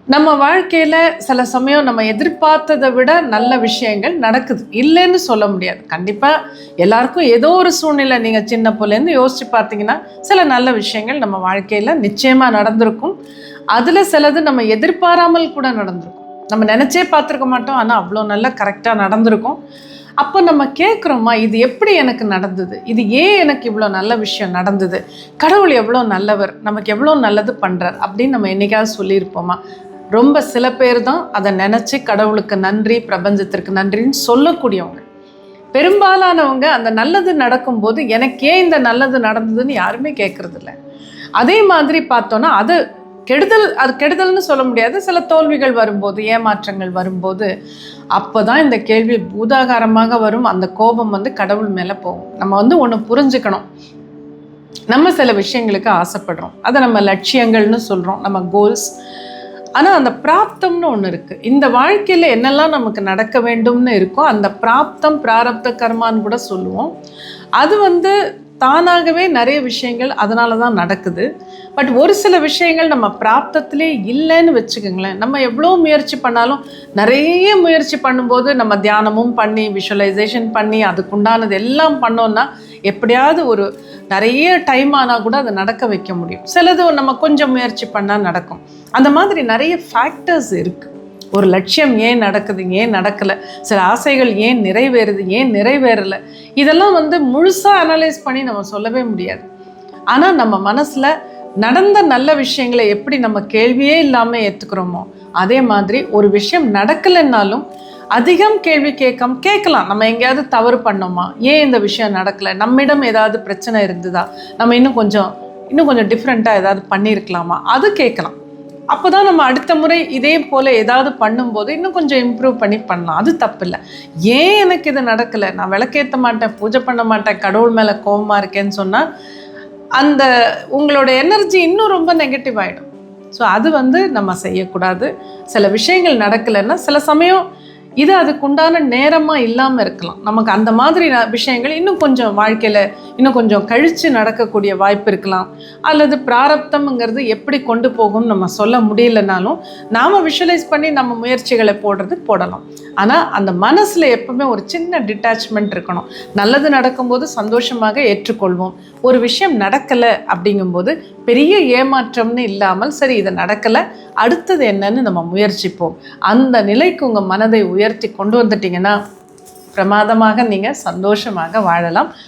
நம்ம வாழ்க்கையில் சில சமயம் நம்ம எதிர்பார்த்ததை விட நல்ல விஷயங்கள் நடக்குது, இல்லைன்னு சொல்ல முடியாது. கண்டிப்பாக எல்லாருக்கும் ஏதோ ஒரு சூழ்நிலை, நீங்கள் சின்ன பிள்ளைலேருந்து யோசித்து பார்த்தீங்கன்னா சில நல்ல விஷயங்கள் நம்ம வாழ்க்கையில் நிச்சயமாக நடந்திருக்கும். அதில் சிலது நம்ம எதிர்பாராமல் கூட நடந்திருக்கும், நம்ம நினச்சே பார்த்துருக்க மாட்டோம், ஆனால் அவ்வளோ நல்லா கரெக்டாக நடந்திருக்கும். அப்போ நம்ம கேட்குறோமா, இது எப்படி எனக்கு நடந்தது, இது ஏன் எனக்கு இவ்வளோ நல்ல விஷயம் நடந்தது, கடவுள் எவ்வளோ நல்லவர், நமக்கு எவ்வளோ நல்லது பண்ணுறார் அப்படின்னு நம்ம என்றைக்காவது சொல்லியிருப்போமா? ரொம்ப சில பேர் தான் அதை நினச்சி கடவுளுக்கு நன்றி, பிரபஞ்சத்திற்கு நன்றின்னு சொல்லக்கூடியவங்க. பெரும்பாலானவங்க அந்த நல்லது நடக்கும்போது எனக்கு ஏன் இந்த நல்லது நடந்ததுன்னு யாருமே கேட்குறதில்ல. அதே மாதிரி பார்த்தோன்னா அது கெடுதல்னு சொல்ல முடியாது. சில தோல்விகள் வரும்போது, ஏமாற்றங்கள் வரும்போது அப்போ தான் இந்த கேள்வி பூதாகாரமாக வரும். அந்த கோபம் கடவுள் மேலே போகும். நம்ம ஒன்று புரிஞ்சுக்கணும், நம்ம சில விஷயங்களுக்கு ஆசைப்படுறோம், அதை நம்ம லட்சியங்கள்னு சொல்கிறோம், நம்ம கோல்ஸ். ஆனால் அந்த பிராப்தம்னு ஒன்று இருக்குது. இந்த வாழ்க்கையில் என்னெல்லாம் நமக்கு நடக்க வேண்டும்னு இருக்கோ அந்த பிராப்தம், பிராரப்த கர்மான்னு கூட சொல்லுவோம். அது தானாகவே நிறைய விஷயங்கள் அதனால தான் நடக்குது. பட் ஒரு சில விஷயங்கள் நம்ம பிராப்தத்திலே இல்லைன்னு வச்சுக்கோங்களேன். நம்ம எவ்வளோ முயற்சி பண்ணாலும், நிறைய முயற்சி பண்ணும்போது நம்ம தியானமும் பண்ணி, விஷுவலைசேஷன் பண்ணி, அதுக்குண்டானது எல்லாம் பண்ணோன்னா எப்படியாவது ஒரு நிறைய டைம் ஆனால் கூட அதை நடக்க வைக்க முடியும். சிலது நம்ம கொஞ்சம் முயற்சி பண்ணால் நடக்கும். அந்த மாதிரி நிறைய ஃபேக்டர்ஸ் இருக்குது. ஒரு லட்சியம் ஏன் நடக்குது, ஏன் நடக்கலை, சில ஆசைகள் ஏன் நிறைவேறுது, ஏன் நிறைவேறலை, இதெல்லாம் முழுசாக அனலைஸ் பண்ணி நம்ம சொல்லவே முடியாது. ஆனால் நம்ம மனசில் நடந்த நல்ல விஷயங்களை எப்படி நம்ம கேள்வியே இல்லாமல் ஏற்றுக்கிறோமோ, அதே மாதிரி ஒரு விஷயம் நடக்கலைன்னாலும் அதிகம் கேள்வி கேட்கலாம். நம்ம எங்கேயாவது தவறு பண்ணோமா, ஏன் இந்த விஷயம் நடக்கலை, நம்மிடம் ஏதாவது பிரச்சனை இருந்ததா, நம்ம இன்னும் கொஞ்சம் டிஃப்ரெண்ட்டாக ஏதாவது பண்ணியிருக்கலாமா, அது கேட்கலாம். அப்போ தான் நம்ம அடுத்த முறை இதே போல் ஏதாவது பண்ணும்போது இன்னும் கொஞ்சம் இம்ப்ரூவ் பண்ணலாம். அது தப்பு இல்லை. ஏன் எனக்கு இது நடக்கலை, நான் விளக்கேற்ற மாட்டேன், பூஜை பண்ண மாட்டேன், கடவுள் மேலே கோபமாக இருக்கேன்னு சொன்னால் அந்த உங்களோட எனர்ஜி இன்னும் ரொம்ப நெகட்டிவ் ஆகிடும். ஸோ அது நம்ம செய்யக்கூடாது. சில விஷயங்கள் நடக்கலைன்னா சில சமயம் இது அதுக்குண்டான நேரமாக இல்லாமல் இருக்கலாம். நமக்கு அந்த மாதிரி விஷயங்கள் இன்னும் கொஞ்சம் வாழ்க்கையில் இன்னும் கொஞ்சம் கழித்து நடக்கக்கூடிய வாய்ப்பு இருக்கலாம். அல்லது பிராரப்தம்ங்கிறது எப்படி கொண்டு போகும்னு நம்ம சொல்ல முடியலனாலும் நாம் விஷுவலைஸ் பண்ணி நம்ம முயற்சிகளை போடலாம். ஆனால் அந்த மனசில் எப்பவுமே ஒரு சின்ன டிட்டாச்மெண்ட் இருக்கணும். நல்லது நடக்கும்போது சந்தோஷமாக ஏற்றுக்கொள்வோம். ஒரு விஷயம் நடக்கலை அப்படிங்கும்போது பெரிய ஏமாற்றம்னு இல்லாமல், சரி இது நடக்கலை, அடுத்தது என்னன்னு நம்ம முயற்சிப்போம். அந்த நிலைக்கு உங்கள் மனதை உயர்த்தி கொண்டு வந்துட்டிங்கன்னா பிரமாதமாக நீங்கள் சந்தோஷமாக வாழலாம்.